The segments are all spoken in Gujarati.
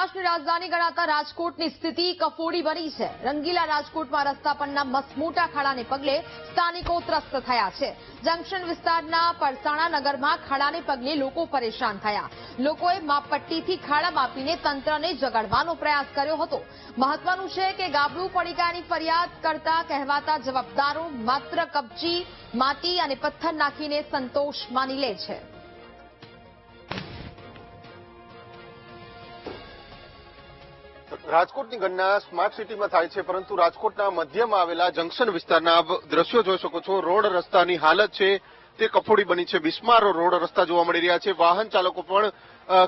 સૌરાષ્ટ્રની રાજધાની ગણાતા રાજકોટની સ્થિતિ કફોડી બની છે। રંગીલા રાજકોટમાં રસ્તા પરના મસમોટા ખાડાને પગલે સ્થાનિકો ત્રસ્ત થયા છે। જંકશન વિસ્તારના પરસાણા નગરમાં ખાડાને પગલે લોકો પરેશાન થયા। લોકોએ માપપટ્ટીથી ખાડા માપીને તંત્રને જગાડવાનો પ્રયાસ કર્યો હતો। મહત્વનું છે કે ગાબડું પડીકાની ફરિયાદ કરતા કહેવાતા જવાબદારો માત્ર કપચી, માટી અને પથ્થર નાખીને સંતોષ માની લે છે। રાજકોટની ગણના સ્માર્ટ સિટીમાં થાય છે, પરંતુ રાજકોટના મધ્યમાં આવેલા જંકશન વિસ્તારના આપ દ્રશ્યો જોઈ શકો છો। રોડ રસ્તાની હાલત છે તે કફોડી બની છે। બિસ્માર રોડ રસ્તા જોવા મળી રહ્યા છે। વાહન ચાલકો પણ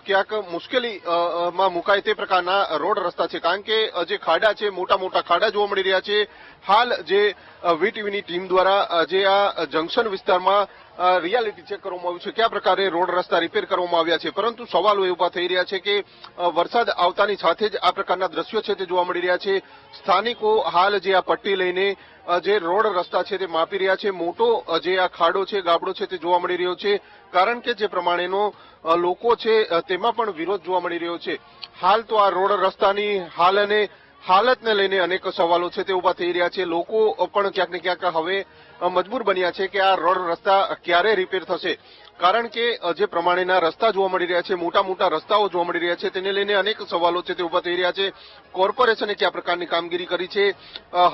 ક્યાંક મુશ્કેલીમાં મુકાય તે પ્રકારના રોડ રસ્તા છે, કારણ કે જે ખાડા છે, મોટા મોટા ખાડા જોવા મળી રહ્યા છે। હાલ જે વીટીવીની ટીમ દ્વારા જે આ જંકશન વિસ્તારમાં રિયાલિટી ચેક કરવામાં આવ્યું છે, કયા પ્રકારે રોડ રસ્તા રિપેર કરવામાં આવ્યા છે, પરંતુ સવાલો એ ઉભા થઈ રહ્યા છે કે વરસાદ આવતાની સાથે જ આ પ્રકારના દ્રશ્યો છે તે જોવા મળી રહ્યા છે। સ્થાનિકો હાલ જે આ પટ્ટી લઈને જે રોડ રસ્તા છે તે માપી રહ્યા છે। મોટો જે આ ખાડો છે, ગાબડો છે તે જોવા મળી રહ્યો છે, કારણ કે જે પ્રમાણેનો લોકો છે તેમાં પણ વિરોધ જોવા મળી રહ્યો છે। હાલ તો આ રોડ રસ્તાની હાલતને લઈને અનેક સવાલો છે તે ઉભા થઈ રહ્યા છે। લોકો પણ ક્યાંક ને ક્યાંક હવે મજબૂર બન્યા છે કે આ રોડ રસ્તા ક્યારે રિપેર થશે, કારણ કે જે પ્રમાણેના રસ્તા જોવા મળી રહ્યા છે, મોટા મોટા રસ્તાઓ જોવા મળી રહ્યા છે, તેને લઈને અનેક સવાલો છે તે ઉભા થઈ રહ્યા છે। કોર્પોરેશને કયા પ્રકારની કામગીરી કરી છે,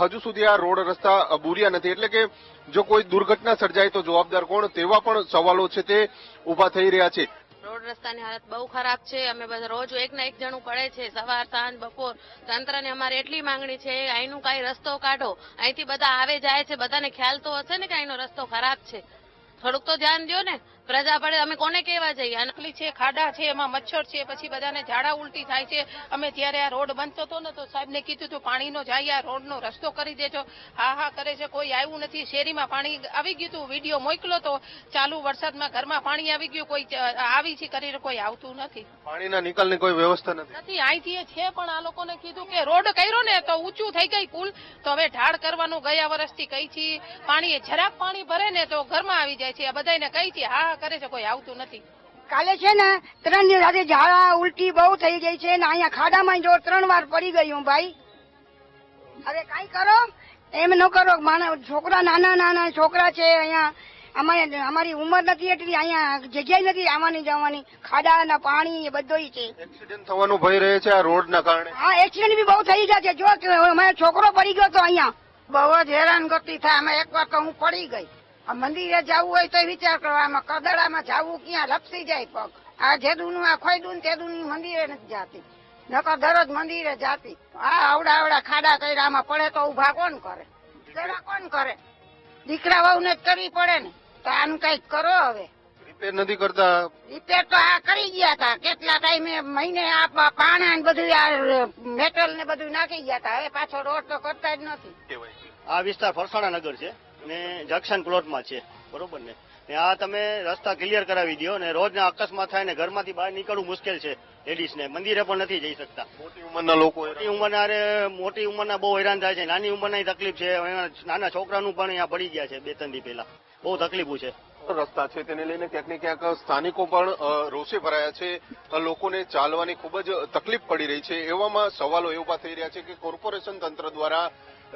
હજુ સુધી આ રોડ રસ્તા બુર્યા નથી, એટલે કે જો કોઈ દુર્ઘટના સર્જાય તો જવાબદાર કોણ, તેવા પણ સવાલો છે તે ઉભા થઈ રહ્યા છે। રોડ રસ્તાની હાલત બહુ ખરાબ છે। અમે બધા રોજ એક ના એક જણું પડે છે, સવાર સાંજ બપોર। તંત્રને અમારે એટલી માંગણી છે, અહીંનું કઈ રસ્તો કાઢો। અહીંથી બધા આવે જાય છે, બધાને ખ્યાલ તો હશે ને કે અહીંનો રસ્તો ખરાબ છે। થોડુંક તો ધ્યાન દો ને, પ્રજા પડે અમે કોને કહેવા જઈએ? નકલી છે, ખાડા છે, એમાં મચ્છર છે, પછી બધાને ઝાડા ઉલટી થાય છે। અમે ત્યારે આ રોડ બનતો હતો ને તો સાહેબને કીધું હતું પાણીનો જાય, આ રોડનો રસ્તો કરી દેજો। હા હા કરે છે, કોઈ આવ્યું નથી। શેરીમાં પાણી આવી ગયું હતું, વિડીયો મોકલો તો ચાલુ વરસાદમાં ઘરમાં પાણી આવી ગયું, કોઈ આવી છે કરીને કોઈ આવતું નથી। પાણીના નિકાલની કોઈ વ્યવસ્થા નથી અહીંથી છે, પણ આ લોકોને કીધું કે રોડ કર્યો ને તો ઊંચું થઈ ગઈ પુલ, તો હવે ઢાળ કરવાનું ગયા વર્ષથી કહી છે। પાણી જરાક પાણી ભરે ને તો ઘરમાં આવી જાય છે, આ બધાને કહી છે, હા હા કરે છે, કોઈ આવતું નથી। કાલે છે ને 3 દિવસ આજે ઝાડા ઉલટી બહુ થઈ ગઈ છે ને અહીંયા ખાડામાં જો 3 વાર પડી ગઈ હું ભાઈ। હવે કઈ કરો, એમ ન કરો। છોકરા નાના છોકરા છે અહીંયા, અમારી ઉંમર નથી એટલી, અહીંયા જગ્યા નથી આવવાની જવાની, ખાડા પાણી એ બધું છે। એક્સિડન્ટ થવાનો ભય રહે છે આ રોડના કારણે। હા, એક્સિડન્ટ બી બહુ થઈ જાય છે। જો અમારો છોકરો પડી ગયો તો અહીંયા બહુ જ હેરાનગતિ થાય। અમે એકવાર તો હું પડી ગઈ। મંદિરે જવું હોય તો વિચાર કરો, આમાં કદડામાં જવું ક્યાં લપસી જાય પગ। આ જેદુનું આ ખોઈદું ને તેદુની મંદિરે નથી જાતી, નકર દરરોજ મંદિરે જાતી। આ આવડા ખાડા કર્યા, આમાં પડે તો ઉભા કોણ કરે? કોણ કરે? દીકરા વહુ ને જ કરવી પડે ને, તો આનું કઈક કરો। હવે રિપેર નથી કરતા? રિપેર તો આ કરી ગયા હતા કેટલા ટાઈમે, મહિને આ પાણા ને બધું આ મેટલ ને બધું નાખી ગયા હતા। હવે પાછો રોડ તો કરતા જ નથી। આ વિસ્તાર ફરસાણા નગર છે ને જંકશન પ્લોટમાં છે, બરોબર ને? આ તમે રસ્તા ક્લિયર કરાવી દો ને રોજના અકસ્માત થાય ને ઘરમાંથી બહાર નીકળવું મુશ્કેલ છે। લેડીઝ ને મંદિરે પણ નથી જઈ શકતા। મોટી ઉંમરના લોકો, મોટી ઉંમરના બહુ હેરાન થાય છે। નાની ઉંમરની તકલીફ છે, નાના છોકરાનું પણ અહીંયા પડી ગયા છે 2-3 દી પહેલા, બહુ તકલીફો છે। રસ્તા છે તેને લઈને ક્યાંક ને ક્યાંક સ્થાનિકો પણ રોષે ભરાયા છે। લોકોને ચાલવાની ખૂબ જ તકલીફ પડી રહી છે। એવામાં સવાલો એ ઉભા થઈ રહ્યા છે કે કોર્પોરેશન તંત્ર દ્વારા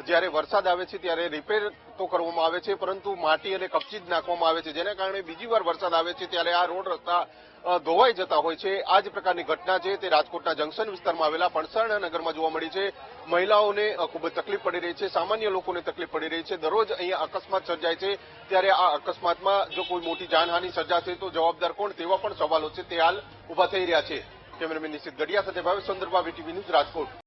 જ્યારે વરસાદ આવે છે ત્યારે રિપેર તો કરવામાં આવે છે, પરંતુ માટી અને કપચી જ નાખવામાં આવે છે, જેના કારણે બીજી વાર વરસાદ આવે છે ત્યારે આ રોડ રસ્તા ધોવાઈ જતા હોય છે। આ જ પ્રકારની ઘટના છે તે રાજકોટના જંકશન વિસ્તારમાં આવેલા પરસાણા નગરમાં જોવા મળી છે। મહિલાઓને ખૂબ જ તકલીફ પડી રહી છે, સામાન્ય લોકોને તકલીફ પડી રહી છે। દરરોજ અહીંયા અકસ્માત સર્જાય છે, ત્યારે આ અકસ્માતમાં જો કોઈ મોટી જાનહાનિ સર્જાશે તો જવાબદાર કોણ, તેવા પણ સવાલો છે તે હાલ ઉભા થઈ રહ્યા છે। કેમેરામેન નિશિત ગઢિયા સાથે ભાવેશ ચંદ્રબા, વીટીવી ન્યૂઝ, રાજકોટ।